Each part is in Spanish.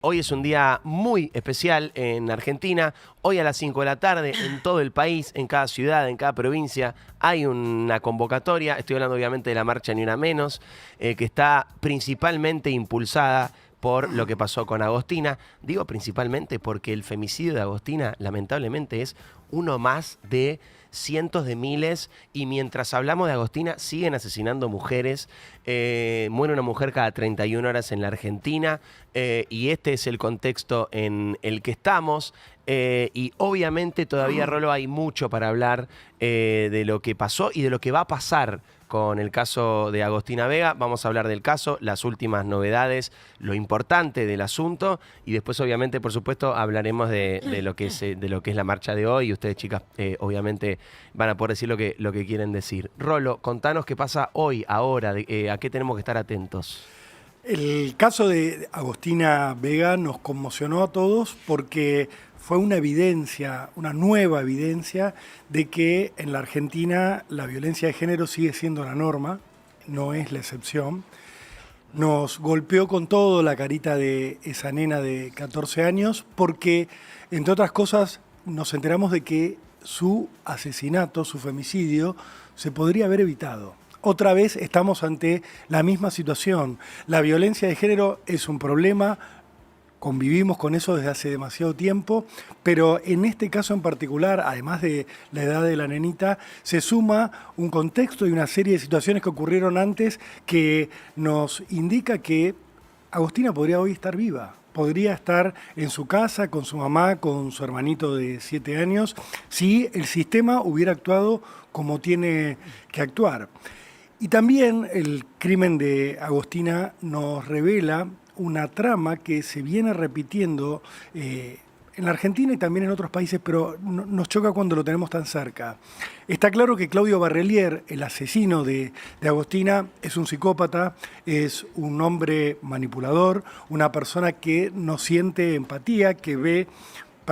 Hoy es un día muy especial en Argentina. Hoy a las 5 de la tarde en todo el país, en cada ciudad, en cada provincia, hay una convocatoria. Estoy hablando obviamente de la marcha Ni Una Menos, que está principalmente impulsada por lo que pasó con Agostina. Digo principalmente porque el femicidio de Agostina lamentablemente es uno más de cientos de miles, y mientras hablamos de Agostina siguen asesinando mujeres. Muere una mujer cada 31 horas en la Argentina, y este es el contexto en el que estamos. Y obviamente todavía, Rolo, hay mucho para hablar de lo que pasó y de lo que va a pasar con el caso de Agostina Vega. Vamos a hablar del caso, las últimas novedades, lo importante del asunto, y después obviamente, por supuesto, hablaremos de lo que es la marcha de hoy, y ustedes, chicas, obviamente van a poder decir lo que quieren decir. Rolo, contanos qué pasa hoy, ahora, a qué tenemos que estar atentos. El caso de Agostina Vega nos conmocionó a todos porque fue una evidencia, una nueva evidencia de que en la Argentina la violencia de género sigue siendo la norma, no es la excepción. Nos golpeó con todo la carita de esa nena de 14 años porque, entre otras cosas, nos enteramos de que su asesinato, su femicidio, se podría haber evitado. Otra vez estamos ante la misma situación. La violencia de género es un problema, convivimos con eso desde hace demasiado tiempo, pero en este caso en particular, además de la edad de la nenita, se suma un contexto y una serie de situaciones que ocurrieron antes que nos indica que Agostina podría hoy estar viva. Podría estar en su casa, con su mamá, con su hermanito de 7 años, si el sistema hubiera actuado como tiene que actuar. Y también el crimen de Agostina nos revela una trama que se viene repitiendo en la Argentina y también en otros países, pero nos choca cuando lo tenemos tan cerca. Está claro que Claudio Barrelier, el asesino de Agostina, es un psicópata, es un hombre manipulador, una persona que no siente empatía, que ve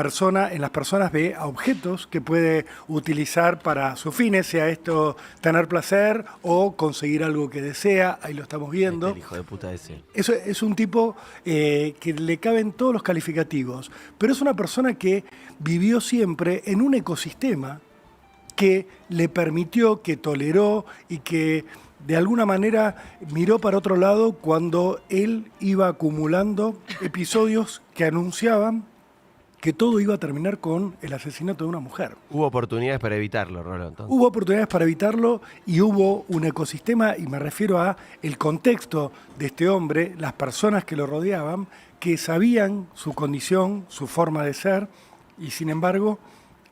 en las personas ve a objetos que puede utilizar para sus fines, sea esto tener placer o conseguir algo que desea. Ahí lo estamos viendo. El hijo de puta ese. Eso es un tipo que le caben todos los calificativos, pero es una persona que vivió siempre en un ecosistema que le permitió, que toleró y que de alguna manera miró para otro lado cuando él iba acumulando episodios que anunciaban que todo iba a terminar con el asesinato de una mujer. Hubo oportunidades para evitarlo, Rolo, entonces. Hubo oportunidades para evitarlo y hubo un ecosistema, y me refiero a el contexto de este hombre, las personas que lo rodeaban, que sabían su condición, su forma de ser, y sin embargo,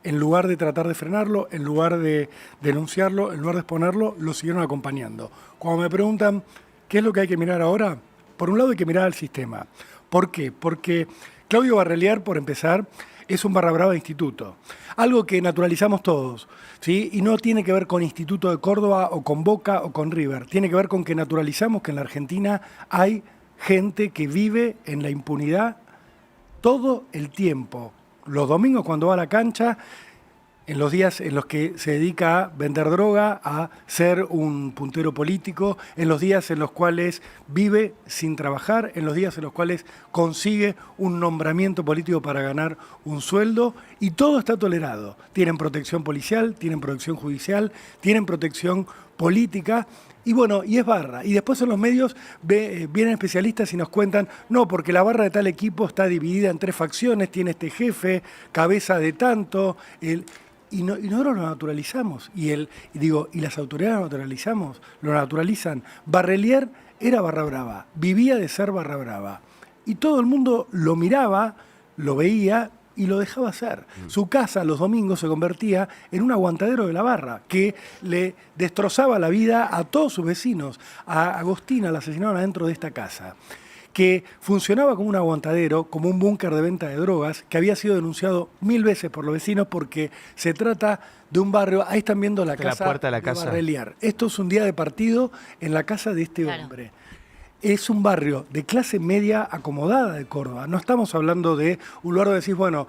en lugar de tratar de frenarlo, en lugar de denunciarlo, en lugar de exponerlo, lo siguieron acompañando. Cuando me preguntan qué es lo que hay que mirar ahora, por un lado hay que mirar al sistema. ¿Por qué? Porque Claudio Barrelier, por empezar, es un barra brava de instituto, algo que naturalizamos todos, ¿sí? Y no tiene que ver con Instituto de Córdoba o con Boca o con River, tiene que ver con que naturalizamos que en la Argentina hay gente que vive en la impunidad todo el tiempo. Los domingos cuando va a la cancha, en los días en los que se dedica a vender droga, a ser un puntero político, en los días en los cuales vive sin trabajar, en los días en los cuales consigue un nombramiento político para ganar un sueldo, y todo está tolerado. Tienen protección policial, tienen protección judicial, tienen protección política, y bueno, y es barra. Y después en los medios vienen especialistas y nos cuentan, no, porque la barra de tal equipo está dividida en 3 facciones, tiene este jefe, cabeza de tanto, y nosotros lo naturalizamos, y las autoridades lo naturalizan. Barrelier era barra brava, vivía de ser barra brava, y todo el mundo lo miraba, lo veía y lo dejaba hacer. Su casa los domingos se convertía en un aguantadero de la barra, que le destrozaba la vida a todos sus vecinos. A Agostina la asesinaron adentro de esta casa, que funcionaba como un aguantadero, como un búnker de venta de drogas, que había sido denunciado 1000 veces por los vecinos porque se trata de un barrio. Ahí están viendo la casa de Barrelier. Esto es un día de partido en la casa de este hombre. Es un barrio de clase media acomodada de Córdoba. No estamos hablando de un lugar donde decís, bueno,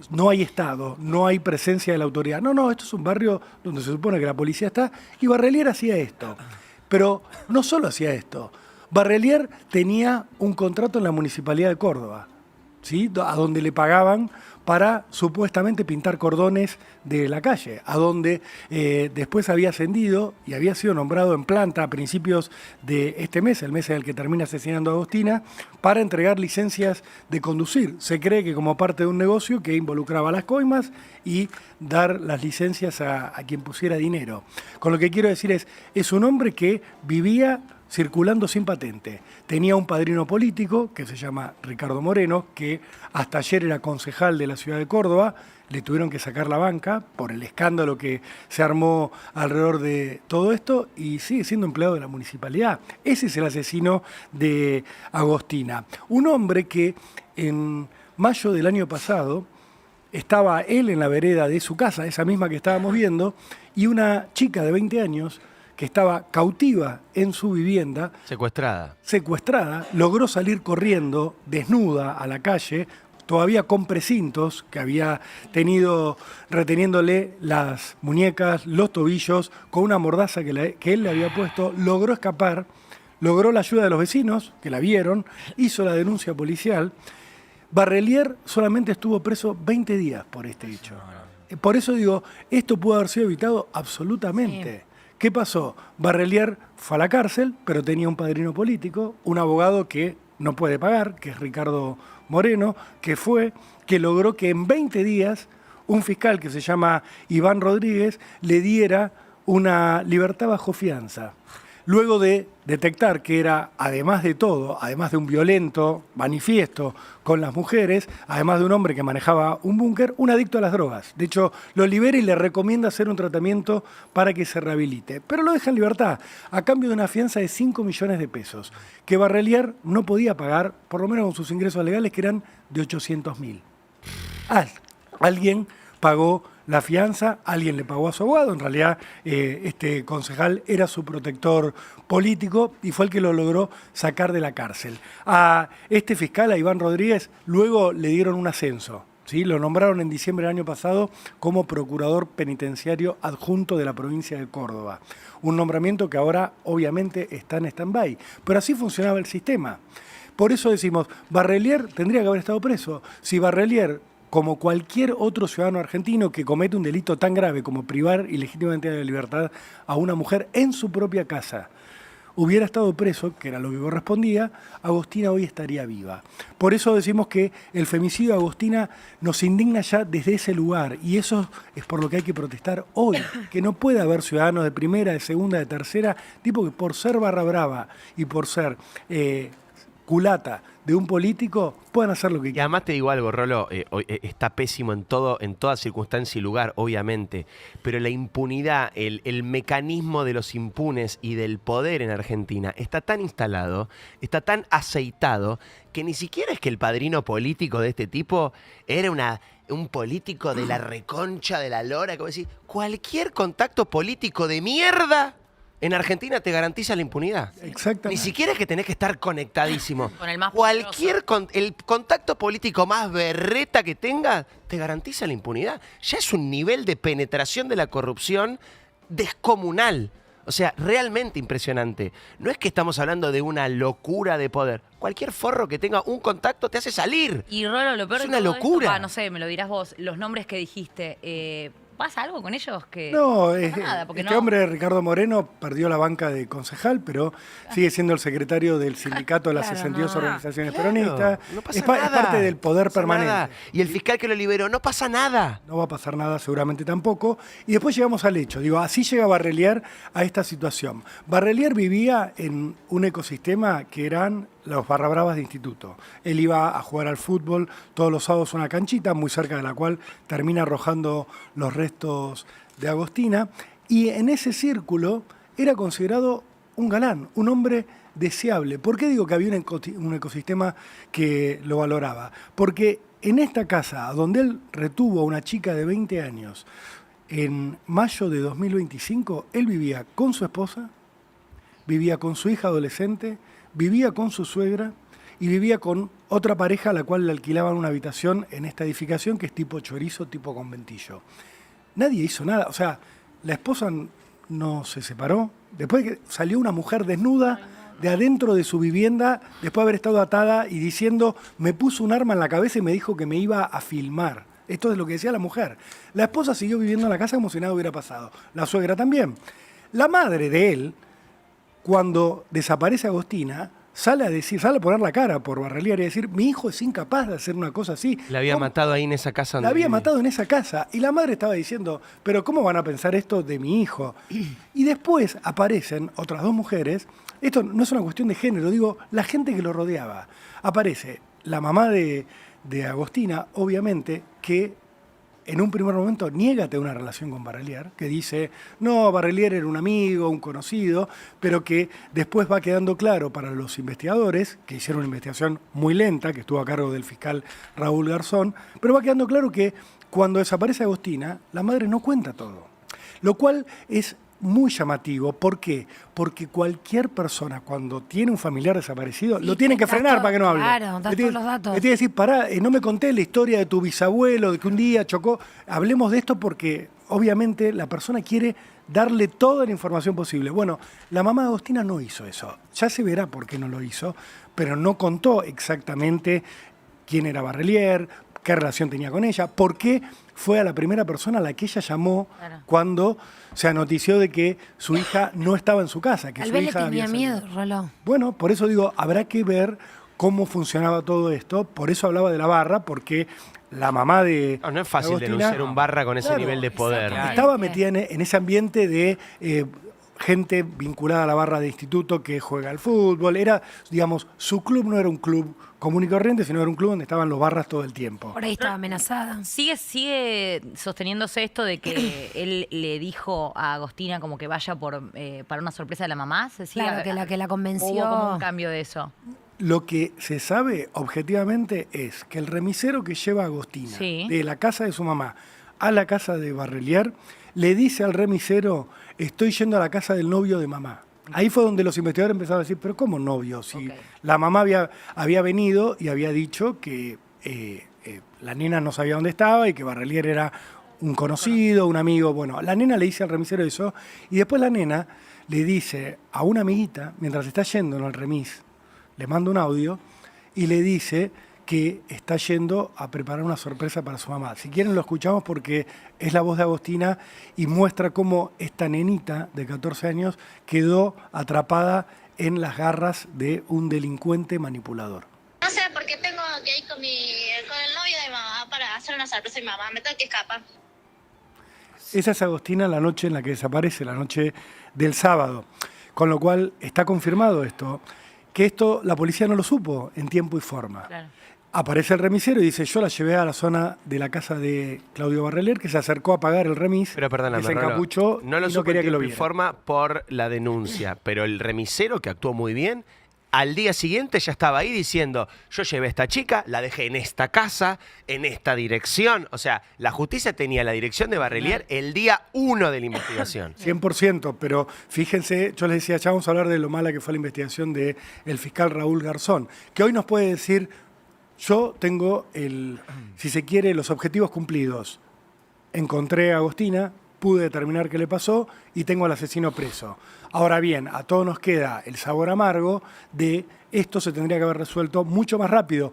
no hay Estado, no hay presencia de la autoridad. No, esto es un barrio donde se supone que la policía está, y Barrelier hacía esto. Pero no solo hacía esto. Barrelier tenía un contrato en la Municipalidad de Córdoba. ¿sí? A donde le pagaban para supuestamente pintar cordones de la calle, a donde después había ascendido y había sido nombrado en planta a principios de este mes, el mes en el que termina asesinando a Agostina, para entregar licencias de conducir. Se cree que como parte de un negocio que involucraba a las coimas y dar las licencias a quien pusiera dinero. Con lo que quiero decir es un hombre que vivía circulando sin patente. Tenía un padrino político que se llama Ricardo Moreno, que hasta ayer era concejal de la ciudad de Córdoba. Le tuvieron que sacar la banca por el escándalo que se armó alrededor de todo esto y sigue siendo empleado de la municipalidad. Ese es el asesino de Agostina. Un hombre que en mayo del año pasado estaba él en la vereda de su casa, esa misma que estábamos viendo, y una chica de 20 años que estaba cautiva en su vivienda, secuestrada, logró salir corriendo, desnuda, a la calle, todavía con precintos que había tenido reteniéndole las muñecas, los tobillos, con una mordaza que él le había puesto, logró escapar, logró la ayuda de los vecinos, que la vieron, hizo la denuncia policial. Barrelier solamente estuvo preso 20 días por este hecho. Por eso digo, esto pudo haber sido evitado absolutamente. Sí. ¿Qué pasó? Barrelier fue a la cárcel, pero tenía un padrino político, un abogado que no puede pagar, que es Ricardo Moreno, que logró que en 20 días un fiscal que se llama Iván Rodríguez le diera una libertad bajo fianza. Luego de detectar que era, además de todo, además de un violento manifiesto con las mujeres, además de un hombre que manejaba un búnker, un adicto a las drogas. De hecho, lo libera y le recomienda hacer un tratamiento para que se rehabilite. Pero lo deja en libertad, a cambio de una fianza de 5 millones de pesos, que Barrelier no podía pagar, por lo menos con sus ingresos legales, que eran de 800.000. Alguien pagó la fianza, alguien le pagó a su abogado, en realidad este concejal era su protector político y fue el que lo logró sacar de la cárcel. A este fiscal, a Iván Rodríguez, luego le dieron un ascenso, ¿sí? Lo nombraron en diciembre del año pasado como procurador penitenciario adjunto de la provincia de Córdoba. Un nombramiento que ahora obviamente está en stand-by, pero así funcionaba el sistema. Por eso decimos, Barrelier tendría que haber estado preso. Si Barrelier, como cualquier otro ciudadano argentino que comete un delito tan grave como privar ilegítimamente de la libertad a una mujer en su propia casa, hubiera estado preso, que era lo que correspondía, Agostina hoy estaría viva. Por eso decimos que el femicidio de Agostina nos indigna ya desde ese lugar, y eso es por lo que hay que protestar hoy, que no puede haber ciudadanos de primera, de segunda, de tercera, tipo que por ser barra brava y por ser culata de un político puedan hacer lo que quieran. Y además te digo algo, Rolo, está pésimo en toda circunstancia y lugar, obviamente, pero la impunidad, el mecanismo de los impunes y del poder en Argentina está tan instalado, está tan aceitado, que ni siquiera es que el padrino político de este tipo era un político de la reconcha de la lora, como decir, cualquier contacto político de mierda en Argentina te garantiza la impunidad. Exactamente. Ni siquiera es que tenés que estar conectadísimo. Con el más el contacto político más berreta que tengas te garantiza la impunidad. Ya es un nivel de penetración de la corrupción descomunal. O sea, realmente impresionante. No es que estamos hablando de una locura de poder. Cualquier forro que tenga un contacto te hace salir. Y Rolo, lo peor es de una todo locura. Esto, no sé, me lo dirás vos, los nombres que dijiste, ¿pasa algo con ellos? Que no, pasa nada, porque este hombre, Ricardo Moreno, perdió la banca de concejal, pero sigue siendo el secretario del sindicato de las 62 organizaciones peronistas. No pasa es nada. parte del poder No pasa permanente. nada. Y el fiscal que lo liberó, no pasa nada. No va a pasar nada, seguramente tampoco. Y después llegamos al hecho. Digo, así llega Barrelier a esta situación. Barrelier vivía en un ecosistema que eran los barra bravas de instituto. Él iba a jugar al fútbol todos los sábados a una canchita, muy cerca de la cual termina arrojando los restos de Agostina. Y en ese círculo era considerado un galán, un hombre deseable. ¿Por qué digo que había un ecosistema que lo valoraba? Porque en esta casa, donde él retuvo a una chica de 20 años, en mayo de 2025, él vivía con su esposa, vivía con su hija adolescente, vivía con su suegra y vivía con otra pareja a la cual le alquilaban una habitación en esta edificación que es tipo chorizo, tipo conventillo. Nadie hizo nada, o sea, la esposa no se separó. Después que salió una mujer desnuda de adentro de su vivienda, después de haber estado atada y diciendo, me puso un arma en la cabeza y me dijo que me iba a filmar. Esto es lo que decía la mujer. La esposa siguió viviendo en la casa como si nada hubiera pasado. La suegra también. La madre de él, cuando desaparece Agostina, sale a poner la cara por Barrelier y a decir, mi hijo es incapaz de hacer una cosa así. La había matado ahí en esa casa. La había matado en esa casa. Y la madre estaba diciendo, pero ¿cómo van a pensar esto de mi hijo? Y después aparecen otras dos mujeres. Esto no es una cuestión de género, digo, la gente que lo rodeaba. Aparece la mamá de Agostina, obviamente, que en un primer momento niega tener una relación con Barrelier, que dice, no, Barrelier era un amigo, un conocido, pero que después va quedando claro para los investigadores, que hicieron una investigación muy lenta, que estuvo a cargo del fiscal Raúl Garzón, pero va quedando claro que cuando desaparece Agostina, la madre no cuenta todo, lo cual es muy llamativo. ¿Por qué? Porque cualquier persona, cuando tiene un familiar desaparecido, lo tiene que frenar para que no hable. Claro, das todos los datos. Le tiene que decir, pará, no me conté la historia de tu bisabuelo, de que un día chocó. Hablemos de esto porque, obviamente, la persona quiere darle toda la información posible. Bueno, la mamá de Agostina no hizo eso. Ya se verá por qué no lo hizo, pero no contó exactamente quién era Barrelier, qué relación tenía con ella, por qué fue a la primera persona a la que ella llamó cuando se anotició de que su hija no estaba en su casa. Que Tal su vez le hija tenía había miedo, salido. Roló. Bueno, por eso digo, habrá que ver cómo funcionaba todo esto. Por eso hablaba de la barra, porque la mamá de No es fácil Agostina, denunciar un barra con ese claro, nivel de poder. estaba metida en ese ambiente de gente vinculada a la barra de instituto que juega al fútbol. Era, digamos, su club no era un club común y corriente, sino era un club donde estaban los barras todo el tiempo. Por ahí estaba amenazada. Sigue sosteniéndose esto de que él le dijo a Agostina como que vaya para una sorpresa de la mamá. Claro, que la convenció. Hubo como un cambio de eso. Lo que se sabe objetivamente es que el remisero que lleva a Agostina de la casa de su mamá a la casa de Barrelier le dice al remisero, estoy yendo a la casa del novio de mamá. Ahí fue donde los investigadores empezaron a decir, pero ¿cómo novio? Si la mamá había venido y había dicho que la nena no sabía dónde estaba y que Barrelier era un conocido, un amigo. Bueno, la nena le dice al remisero eso y después la nena le dice a una amiguita, mientras está yendo en el remis, le manda un audio y le dice que está yendo a preparar una sorpresa para su mamá. Si quieren lo escuchamos porque es la voz de Agostina y muestra cómo esta nenita de 14 años quedó atrapada en las garras de un delincuente manipulador. No sé, porque tengo que ir con el novio de mi mamá para hacer una sorpresa a mi mamá. Me tengo que escapar. Esa es Agostina la noche en la que desaparece, la noche del sábado. Con lo cual está confirmado esto, que esto la policía no lo supo en tiempo y forma. Claro. Aparece el remisero y dice, yo la llevé a la zona de la casa de Claudio Barrelier, que se acercó a pagar el remis, Pero perdóname, que se Rolo, encapuchó no lo y no supo quería en que lo tiempo y viera. forma por la denuncia, pero el remisero, que actuó muy bien, al día siguiente ya estaba ahí diciendo, yo llevé a esta chica, la dejé en esta casa, en esta dirección. O sea, la justicia tenía la dirección de Barrelier el día 1 de la investigación. 100%, pero fíjense, yo les decía, ya vamos a hablar de lo mala que fue la investigación del fiscal Raúl Garzón, que hoy nos puede decir, yo tengo, si se quiere, los objetivos cumplidos. Encontré a Agostina, pude determinar qué le pasó y tengo al asesino preso. Ahora bien, a todos nos queda el sabor amargo de esto se tendría que haber resuelto mucho más rápido.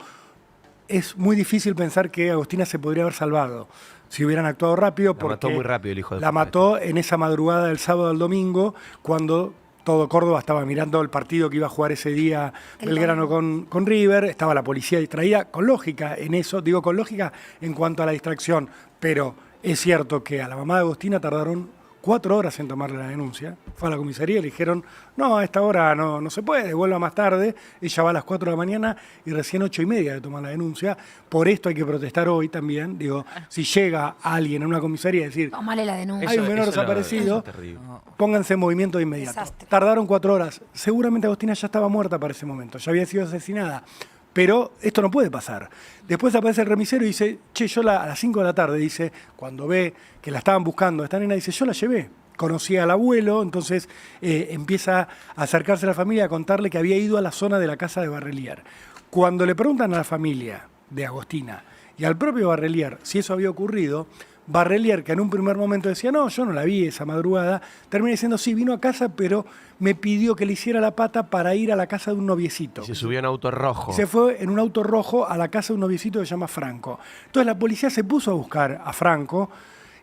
Es muy difícil pensar que Agostina se podría haber salvado si hubieran actuado rápido. La mató muy rápido el hijo de La puta. mató en esa madrugada del sábado al domingo, cuando todo Córdoba estaba mirando el partido que iba a jugar ese día Belgrano con River, estaba la policía distraída, con lógica en eso, digo con lógica en cuanto a la distracción, pero es cierto que a la mamá de Agostina tardaron 4 horas en tomarle la denuncia. Fue a la comisaría y le dijeron, no, a esta hora no se puede, vuelva más tarde. Ella va a las 4 de la mañana y recién 8:30 de tomar la denuncia. Por esto hay que protestar hoy también. Digo, si llega alguien a una comisaría y decir, Tómale la denuncia. hay un menor desaparecido, eso es terrible. pónganse en movimiento de inmediato. Desastre. Tardaron 4 horas. Seguramente Agostina ya estaba muerta para ese momento, ya había sido asesinada. Pero esto no puede pasar. Después aparece el remisero y dice, che, yo a las 5 de la tarde, dice, cuando ve que la estaban buscando, esta nena, dice, yo la llevé. Conocía al abuelo, entonces empieza a acercarse a la familia a contarle que había ido a la zona de la casa de Barrelier. Cuando le preguntan a la familia de Agostina y al propio Barrelier si eso había ocurrido, Barrelier, que en un primer momento decía, no, yo no la vi esa madrugada, termina diciendo, sí, vino a casa, pero me pidió que le hiciera la pata para ir a la casa de un noviecito. Y se subió en auto rojo. Se fue en un auto rojo a la casa de un noviecito que se llama Franco. Entonces la policía se puso a buscar a Franco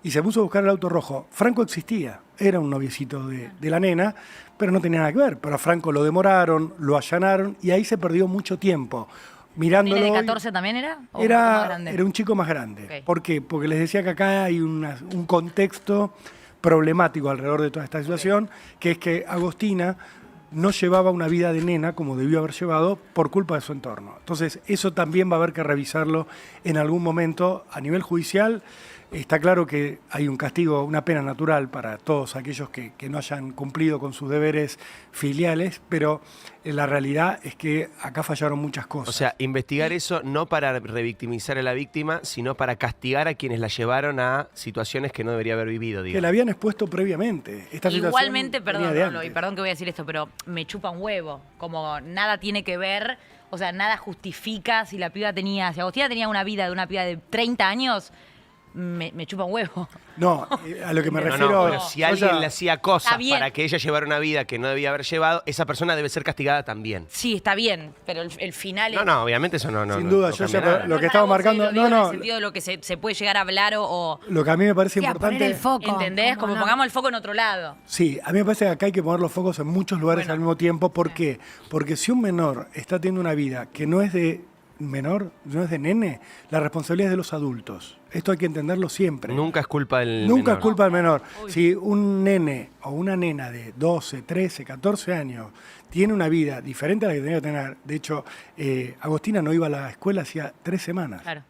y se puso a buscar el auto rojo. Franco existía, era un noviecito de la nena, pero no tenía nada que ver. Pero a Franco lo demoraron, lo allanaron y ahí se perdió mucho tiempo. Mirándolo. ¿Nene de hoy, 14 también era? ¿O un poco más grande? era un chico más grande. Ok. ¿Por qué? Porque les decía que acá hay un contexto problemático alrededor de toda esta situación, que es que Agostina no llevaba una vida de nena como debió haber llevado por culpa de su entorno. Entonces, eso también va a haber que revisarlo en algún momento a nivel judicial. Está claro que hay un castigo, una pena natural para todos aquellos que no hayan cumplido con sus deberes filiales, pero la realidad es que acá fallaron muchas cosas. O sea, investigar eso no para revictimizar a la víctima, sino para castigar a quienes la llevaron a situaciones que no debería haber vivido, que digamos. la habían expuesto previamente. Esta Igualmente, situación perdón, venía de Rolo, y antes. perdón que voy a decir esto, pero me chupa un huevo. Como nada tiene que ver, o sea, nada justifica si la piba tenía, si Agostina tenía una vida de una piba de 30 años, me chupa un huevo. No, a lo que me No, refiero... no, pero si alguien le hacía cosas Está bien. para que ella llevara una vida que no debía haber llevado, esa persona debe ser castigada también. Sí, está bien, pero el final No, es... no, obviamente eso no. Sin no- duda, no yo cambia ya nada. lo que es estaba para vos, marcando... lo digo No, en no, el sentido de lo que se puede llegar a hablar o lo que a mí me parece Sí, a poner importante... el foco. ¿entendés? Como no. pongamos el foco en otro lado. Sí, a mí me parece que acá hay que poner los focos en muchos lugares Bueno. al mismo tiempo. ¿Por qué? Porque si un menor está teniendo una vida que no es de menor, no es de nene, la responsabilidad es de los adultos. Esto hay que entenderlo siempre. Nunca es culpa del Nunca menor. es culpa del menor. Uy. Si un nene o una nena de 12, 13, 14 años tiene una vida diferente a la que tenía que tener, de hecho, Agostina no iba a la escuela hacía 3 semanas. Claro.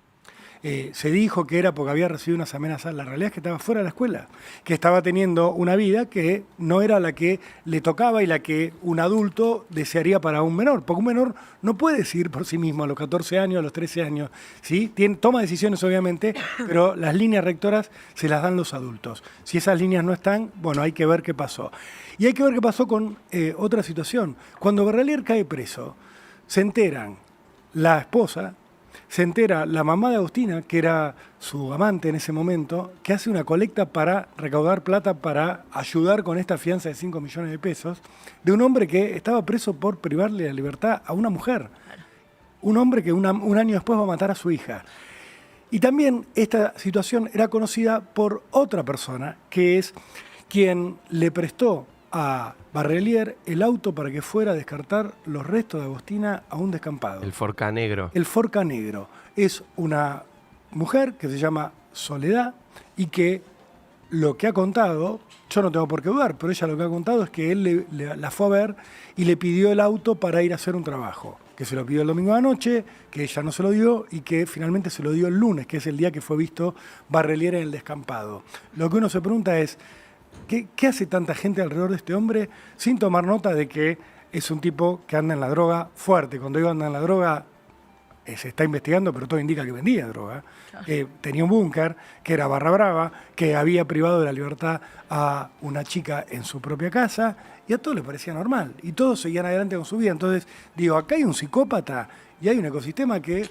Se dijo que era porque había recibido unas amenazas. La realidad es que estaba fuera de la escuela, que estaba teniendo una vida que no era la que le tocaba y la que un adulto desearía para un menor, porque un menor no puede decidir por sí mismo a los 14 años, a los 13 años, ¿sí? Toma decisiones obviamente, pero las líneas rectoras se las dan los adultos. Si esas líneas no están, bueno, hay que ver qué pasó. Y hay que ver qué pasó con otra situación. Cuando Barrelier cae preso, se enteran la esposa, se entera la mamá de Agostina, que era su amante en ese momento, que hace una colecta para recaudar plata para ayudar con esta fianza de 5 millones de pesos, de un hombre que estaba preso por privarle la libertad a una mujer. Un hombre que un año después va a matar a su hija. Y también esta situación era conocida por otra persona, que es quien le prestó a Barrelier el auto para que fuera a descartar los restos de Agostina a un descampado. El Forca Negro. El Forca Negro es una mujer que se llama Soledad y que lo que ha contado, yo no tengo por qué dudar, pero ella lo que ha contado es que él la fue a ver y le pidió el auto para ir a hacer un trabajo, que se lo pidió el domingo de noche, que ella no se lo dio y que finalmente se lo dio el lunes, que es el día que fue visto Barrelier en el descampado. Lo que uno se pregunta es, ¿qué hace tanta gente alrededor de este hombre sin tomar nota de que es un tipo que anda en la droga fuerte? Cuando digo anda en la droga, se está investigando, pero todo indica que vendía droga. Tenía un búnker, que era barra brava, que había privado de la libertad a una chica en su propia casa, y a todos les parecía normal. Y todos seguían adelante con su vida. Entonces, digo, acá hay un psicópata y hay un ecosistema que,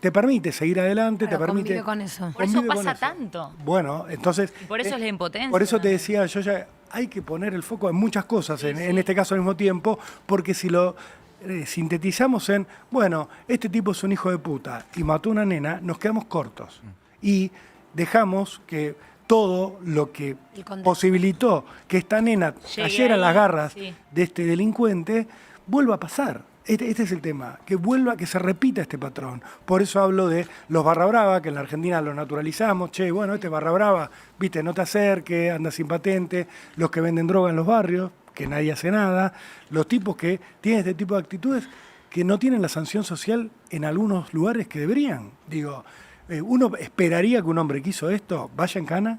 te permite seguir adelante, Claro, te permite... convive con eso. Por eso convive con pasa eso. tanto. Bueno, entonces... Y por eso es la impotencia Por eso te también. decía, yo ya hay que poner el foco en muchas cosas, en este caso al mismo tiempo, porque si lo sintetizamos en, bueno, este tipo es un hijo de puta y mató a una nena, nos quedamos cortos. Y dejamos que todo lo que El contexto. posibilitó que esta nena Llegue cayera en ahí, las garras sí. de este delincuente, vuelva a pasar. Este es el tema, que vuelva, que se repita este patrón. Por eso hablo de los barra brava, que en la Argentina los naturalizamos. Bueno, este barra brava, viste, no te acerques, anda sin patente, los que venden droga en los barrios, que nadie hace nada, los tipos que tienen este tipo de actitudes que no tienen la sanción social en algunos lugares que deberían. Digo, uno esperaría que un hombre que hizo esto vaya en cana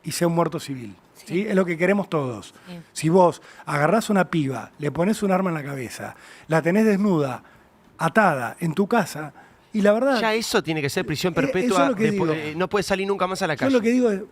y sea un muerto civil. ¿Sí? Es lo que queremos todos. Sí. Si vos agarrás una piba, le pones un arma en la cabeza, la tenés desnuda, atada en tu casa, y la verdad... Ya eso tiene que ser prisión eso es perpetua. lo que digo. No puede salir nunca más a la Yo calle. lo que digo es,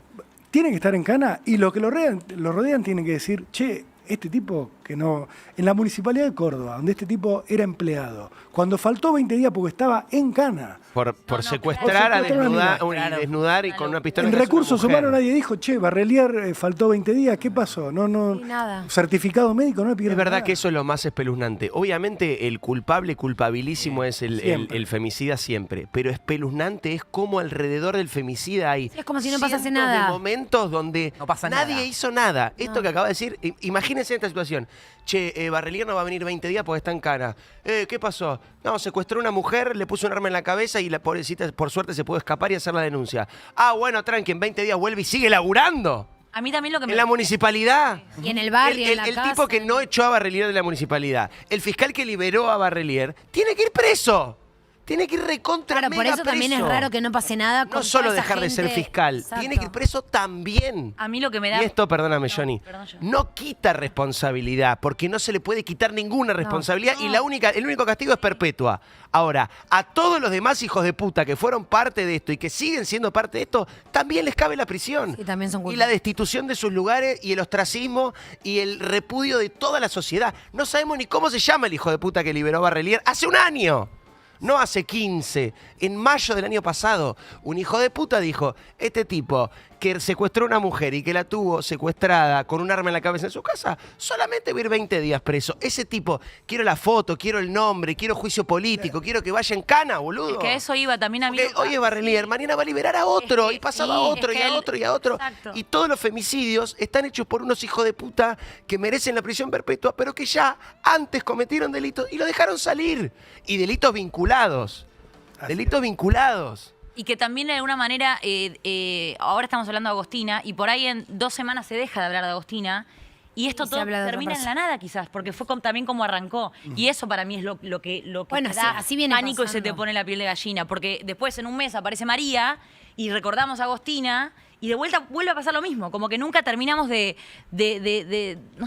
tiene que estar en cana y los que lo rodean tienen que decir, che, este tipo que no. En la Municipalidad de Córdoba, donde este tipo era empleado, cuando faltó 20 días porque estaba en cana. Por no, secuestrar claro. a desnudar, Claro. y desnudar y con una pistola En en la cabeza a una recursos mujer. humanos nadie dijo, che, Barrelier faltó 20 días, ¿qué pasó? No, Sí, nada. certificado médico no le pidieron Es verdad nada. que eso es lo más espeluznante. Obviamente el culpable, culpabilísimo es Siempre. el femicida siempre, pero espeluznante es como alrededor del femicida hay Sí, es como si no pasase cientos nada. de momentos donde No pasa nadie nada. hizo nada. Esto No. que acaba de decir, imagínense esta situación. Che, Barrelier no va a venir 20 días porque está en cana. ¿Qué pasó? No, secuestró a una mujer, le puso un arma en la cabeza y la pobrecita por suerte se pudo escapar y hacer la denuncia. Ah, bueno, tranqui, en 20 días vuelve y sigue laburando. A mí también lo que me... En la municipalidad. Y en el barrio, en la el casa. tipo que no echó a Barrelier de la municipalidad. El fiscal que liberó a Barrelier tiene que ir preso. Tiene que ir recontra Claro, por mega eso también es preso. raro que no pase nada con No solo toda esa dejar de ser gente. fiscal, Exacto. tiene que ir preso también. A mí lo que me da... Y esto, perdóname, No, Johnny, perdón, yo. no quita responsabilidad, porque no se le puede quitar ninguna responsabilidad y el único castigo es perpetua. Ahora, a todos los demás hijos de puta que fueron parte de esto y que siguen siendo parte de esto, también les cabe la prisión. Sí, también son Y culpables. la destitución de sus lugares y el ostracismo y el repudio de toda la sociedad. No sabemos ni cómo se llama el hijo de puta que liberó a Barrelier hace un año. No hace 15, en mayo del año pasado, un hijo de puta dijo, este tipo que secuestró a una mujer y que la tuvo secuestrada con un arma en la cabeza en su casa, solamente va a ir 20 días preso. Ese tipo, quiero la foto, quiero el nombre, quiero juicio político, quiero que vaya en cana, boludo. Es que a eso iba también a mí. Porque hoy es Barrelier, mañana va a liberar a otro, Es que y pasaba a sí, otro, es y que a él- otro, y a otro. Exacto. Y todos los femicidios están hechos por unos hijos de puta que merecen la prisión perpetua, pero que ya antes cometieron delitos y lo dejaron salir. Y delitos vinculados. Delitos vinculados. Y que también de alguna manera, ahora estamos hablando de Agostina, y por ahí en 2 semanas se deja de hablar de Agostina, y esto Y se todo habla de otra termina en la persona. nada quizás, porque fue también como arrancó. Y eso para mí es lo que Bueno, te sí, da así viene pánico y se te pasando. pone la piel de gallina, porque después en un mes aparece María y recordamos a Agostina, y de vuelta vuelve a pasar lo mismo, como que nunca terminamos no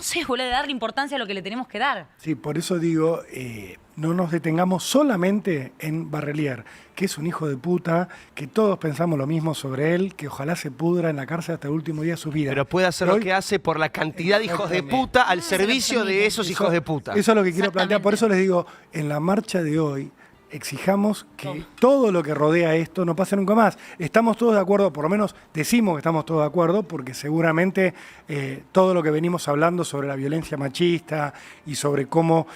sé, de darle importancia a lo que le tenemos que dar. Sí, por eso digo, no nos detengamos solamente en Barrelier, que es un hijo de puta, que todos pensamos lo mismo sobre él, que ojalá se pudra en la cárcel hasta el último día de su vida. Pero puede hacer Pero lo hoy- que hace por la cantidad de hijos de puta al servicio de esos hijos de puta. Eso es lo que quiero plantear. Por eso les digo, en la marcha de hoy, exijamos que todo lo que rodea esto no pase nunca más. Estamos todos de acuerdo, por lo menos decimos que estamos todos de acuerdo, porque seguramente todo lo que venimos hablando sobre la violencia machista y sobre cómo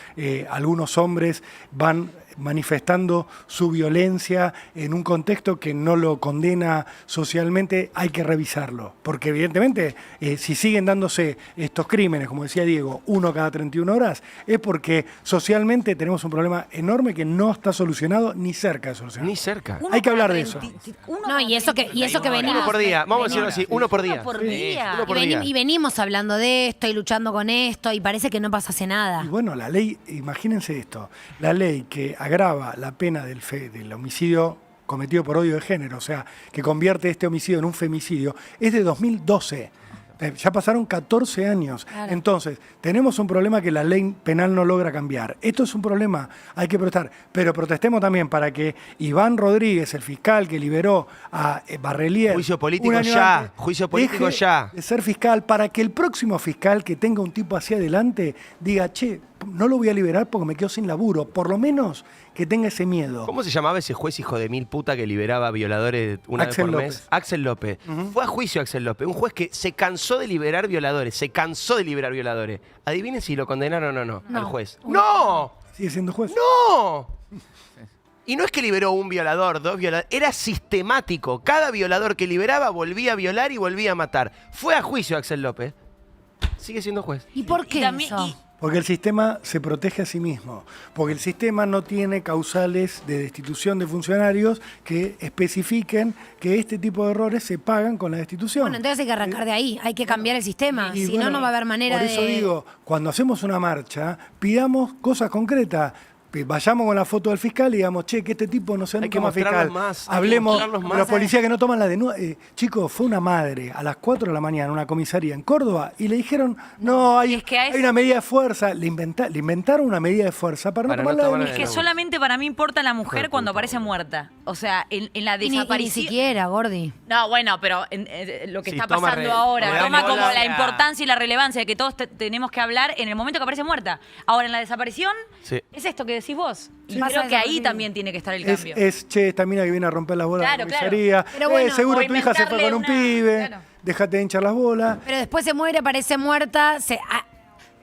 algunos hombres van manifestando su violencia en un contexto que no lo condena socialmente, hay que revisarlo. Porque evidentemente, si siguen dándose estos crímenes, como decía Diego, 1 cada 31 horas, es porque socialmente tenemos un problema enorme que no está solucionado ni cerca de solucionado. Ni cerca. Hay que hablar de eso. No, y eso que venimos. Uno por día, vamos a decirlo así, uno por día. Uno por día. Uno por día. Y venimos hablando de esto y luchando con esto y parece que no pasase nada. Y bueno, la ley, imagínense esto, la ley que agrava la pena del homicidio cometido por odio de género, o sea, que convierte este homicidio en un femicidio, es de 2012. Ya pasaron 14 años. Claro. Entonces, tenemos un problema que la ley penal no logra cambiar. Esto es un problema, hay que protestar. Pero protestemos también para que Iván Rodríguez, el fiscal que liberó a Barrelier... Juicio político un año ya, antes, juicio político deje ya. de ser fiscal, para que el próximo fiscal que tenga un tipo hacia adelante diga, che, no lo voy a liberar porque me quedo sin laburo. Por lo menos que tenga ese miedo. ¿Cómo se llamaba ese juez hijo de mil puta que liberaba violadores una Axel vez por López. mes? Axel López. Fue a juicio Axel López, un juez que se cansó de liberar violadores, Adivinen si lo condenaron o no, No. al juez. ¡No! Sigue siendo juez. ¡No! Y no es que liberó un violador, 2 violadores, era sistemático. Cada violador que liberaba volvía a violar y volvía a matar. Fue a juicio Axel López. Sigue siendo juez. ¿Y por qué también- eso? Porque el sistema se protege a sí mismo, porque el sistema no tiene causales de destitución de funcionarios que especifiquen que este tipo de errores se pagan con la destitución. Bueno, entonces hay que arrancar de ahí, hay que cambiar el sistema, Y si bueno, no, no va a haber manera por de... eso digo, cuando hacemos una marcha, pidamos cosas concretas. Vayamos con la foto del fiscal y digamos, che, que este tipo no sea Hay nunca que más fiscal. mostrarlos más, hay que Hablemos mostrarlos de más. los policías que no toman la denuncia. Chicos, fue una madre a las 4 de la mañana en una comisaría en Córdoba y le dijeron, no, hay, es que a hay eso- una medida de fuerza. Le inventaron una medida de fuerza para no Para tomar no la tomar la denuncia. Es que solamente para mí importa la mujer cuando aparece muerta. O sea, en la Y ni desaparición. siquiera, Gordi. No, bueno, pero lo que Sí, está toma pasando ahora, toma toma como la relevancia. importancia y la relevancia de que todos tenemos que hablar en el momento que aparece muerta. Ahora, en la desaparición, Sí. es esto que decís vos. Y Pasa creo que ahí desapercibido. también tiene que estar el cambio. Che, esta mina que viene a romper las bolas Claro, de la claro. comisaría. Pero bueno, Seguro o tu hija se fue con un inventarle pibe. claro. Déjate de hinchar las bolas. Pero después se muere, aparece muerta,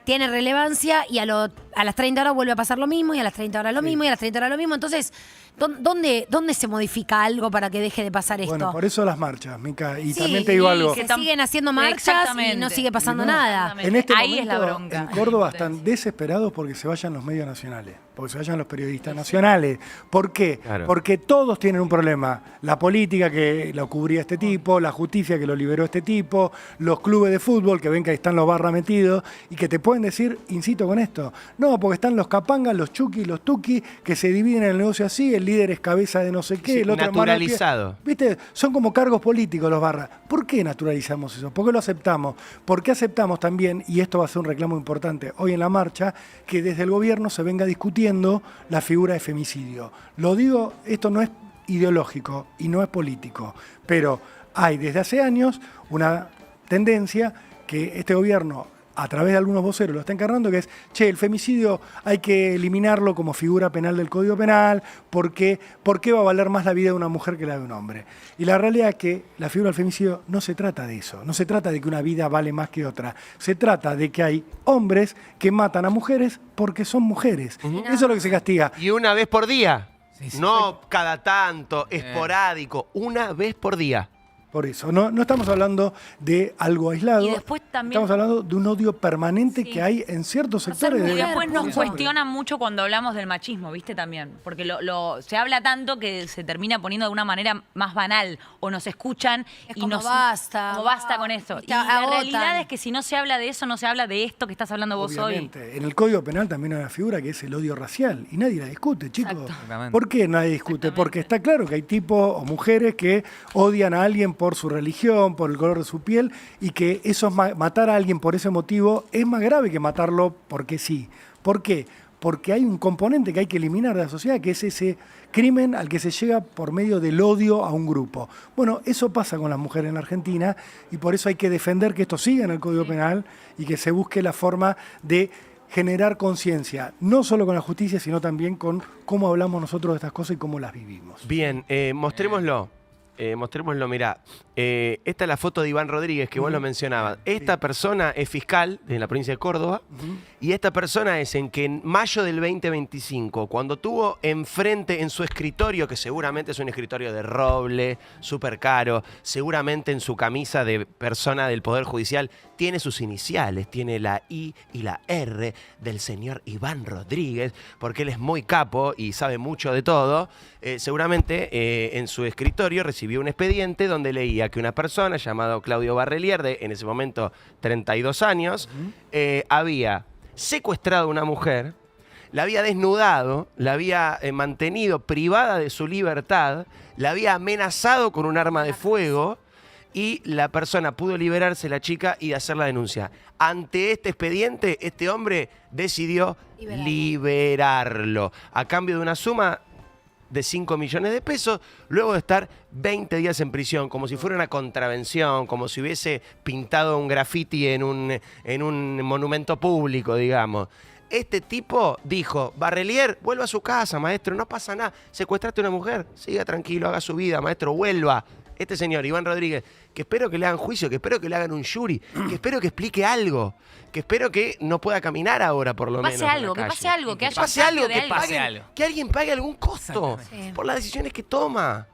tiene relevancia y a las 30 horas vuelve a pasar lo mismo, y a las 30 horas lo mismo, y a las 30 horas lo mismo. Entonces, ¿dónde se modifica algo para que deje de pasar esto? Bueno, por eso las marchas, Mica. Y Sí, también te digo algo. Se siguen haciendo marchas y Exactamente. no sigue pasando Y no, nada. En este Ahí momento, es la bronca. en Córdoba están desesperados porque se vayan los medios nacionales, porque se vayan los periodistas nacionales. ¿Por qué? Claro. Porque todos tienen un problema. La política que lo cubría este tipo, la justicia que lo liberó este tipo, los clubes de fútbol que ven que ahí están los barra metidos y que te pueden decir, incito con esto, no, porque están los capangas, los chuquis, los tuquis, que se dividen en el negocio así, el líder es cabeza de no sé qué, Sí, el otro es mano al pie. naturalizado. ¿Viste? Son como cargos políticos los barras. ¿Por qué naturalizamos eso? ¿Por qué lo aceptamos? Porque aceptamos también, y esto va a ser un reclamo importante hoy en la marcha, que desde el gobierno se venga discutiendo la figura de femicidio. Lo digo, esto no es ideológico y no es político, pero hay desde hace años una tendencia que este gobierno, a través de algunos voceros, lo está encarnando, que es, che, el femicidio hay que eliminarlo como figura penal del Código Penal, porque ¿por qué va a valer más la vida de una mujer que la de un hombre? Y la realidad es que la figura del femicidio no se trata de eso, no se trata de que una vida vale más que otra, se trata de que hay hombres que matan a mujeres porque son mujeres. Eso es lo que se castiga. Y una vez por día. No cada tanto, esporádico, una vez por día. Por eso, no estamos hablando de algo aislado, Y después también- estamos hablando de un odio permanente Sí. que hay en ciertos sectores. Y de después nos hombres. cuestionan mucho cuando hablamos del machismo, ¿viste? También. Porque se habla tanto que se termina poniendo de una manera más banal. O nos escuchan Es y como nos. basta. Como basta con esto. Viste, Y la agotan. realidad es que si no se habla de eso, no se habla de esto que estás hablando vos Obviamente. En el Código Penal también hay una figura que es el odio racial y nadie la discute, chicos. Exactamente. ¿Por qué nadie discute? Porque está claro que hay tipos o mujeres que odian a alguien por su religión, por el color de su piel, y que eso matar a alguien por ese motivo es más grave que matarlo porque sí. ¿Por qué? Porque hay un componente que hay que eliminar de la sociedad, que es ese crimen al que se llega por medio del odio a un grupo. Bueno, eso pasa con las mujeres en la Argentina y por eso hay que defender que esto siga en el Código Penal y que se busque la forma de generar conciencia, no solo con la justicia, sino también con cómo hablamos nosotros de estas cosas y cómo las vivimos. Bien, mostrémoslo. Mostrémoslo, mirá. Esta es la foto de Iván Rodríguez, que vos lo mencionabas. Esta persona es fiscal de la provincia de Córdoba, y esta persona es en que en mayo del 2025, cuando tuvo enfrente en su escritorio, que seguramente es un escritorio de roble, súper caro, seguramente en su camisa de persona del Poder Judicial, tiene sus iniciales, tiene la I y la R del señor Iván Rodríguez, porque él es muy capo y sabe mucho de todo. Seguramente en su escritorio recibió un expediente donde leía que una persona llamada Claudio Barrelier, de en ese momento 32 años, había secuestrado a una mujer, la había desnudado, la había mantenido privada de su libertad, la había amenazado con un arma de fuego, y la persona pudo liberarse, la chica, y hacer la denuncia. Ante este expediente, este hombre decidió liberarlo a cambio de una suma de 5 millones de pesos, luego de estar 20 días en prisión, como si fuera una contravención, como si hubiese pintado un graffiti en un monumento público, digamos. Este tipo dijo, Barrelier, vuelva a su casa, maestro, no pasa nada. Secuestraste a una mujer, siga tranquilo, haga su vida, maestro, vuelva. Este señor, Iván Rodríguez, que espero que le hagan juicio, que espero que le hagan un jury, que espero que explique algo, que espero que no pueda caminar ahora, por lo menos. Pase algo, que pase algo, que haya un pase algo, cambio de que, algo. pase algo. que alguien pague algún costo Sí. por las decisiones que toma.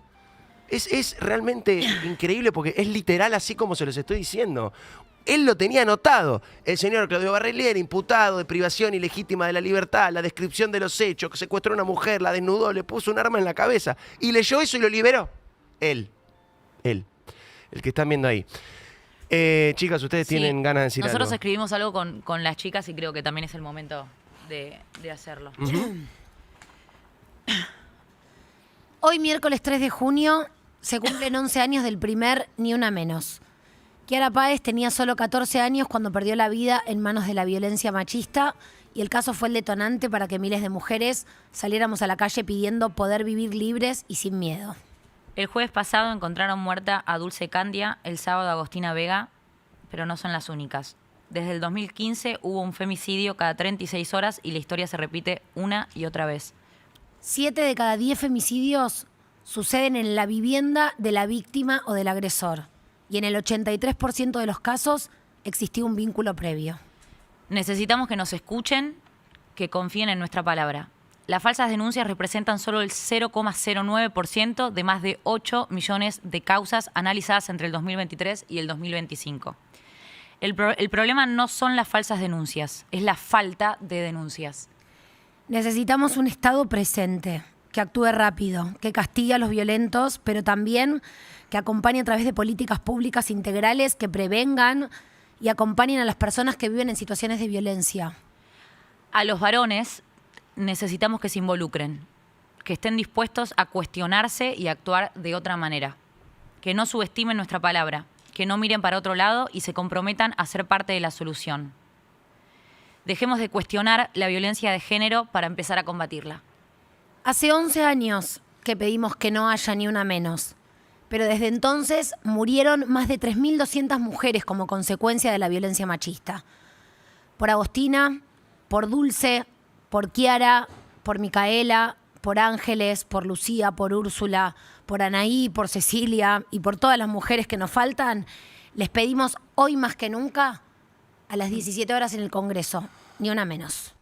Es realmente increíble porque es literal así como se los estoy diciendo. Él lo tenía anotado. El señor Claudio Barrelier, imputado de privación ilegítima de la libertad, la descripción de los hechos, que secuestró a una mujer, la desnudó, le puso un arma en la cabeza y leyó eso y lo liberó. Él. El que están viendo ahí. Chicas, ustedes Sí, tienen ganas de decir nosotros algo. escribimos algo con las chicas y creo que también es el momento de hacerlo. Hoy, miércoles 3 de junio, se cumplen 11 años del primer Ni Una Menos. Kiara Páez tenía solo 14 años cuando perdió la vida en manos de la violencia machista y el caso fue el detonante para que miles de mujeres saliéramos a la calle pidiendo poder vivir libres y sin miedo. El jueves pasado encontraron muerta a Dulce Candia, el sábado a Agostina Vega, pero no son las únicas. Desde el 2015 hubo un femicidio cada 36 horas y la historia se repite una y otra vez. 7 de cada 10 femicidios suceden en la vivienda de la víctima o del agresor. Y en el 83% de los casos existió un vínculo previo. Necesitamos que nos escuchen, que confíen en nuestra palabra. Las falsas denuncias representan solo el 0,09% de más de 8 millones de causas analizadas entre el 2023 y el 2025. El problema no son las falsas denuncias, es la falta de denuncias. Necesitamos un Estado presente, que actúe rápido, que castigue a los violentos, pero también que acompañe a través de políticas públicas integrales que prevengan y acompañen a las personas que viven en situaciones de violencia. A los varones necesitamos que se involucren, que estén dispuestos a cuestionarse y a actuar de otra manera, que no subestimen nuestra palabra, que no miren para otro lado y se comprometan a ser parte de la solución. Dejemos de cuestionar la violencia de género para empezar a combatirla. Hace 11 años que pedimos que no haya ni una menos, pero desde entonces murieron más de 3.200 mujeres como consecuencia de la violencia machista. Por Agostina, por Dulce, por Kiara, por Micaela, por Ángeles, por Lucía, por Úrsula, por Anaí, por Cecilia y por todas las mujeres que nos faltan, les pedimos hoy más que nunca a las 17 horas en el Congreso, ni una menos.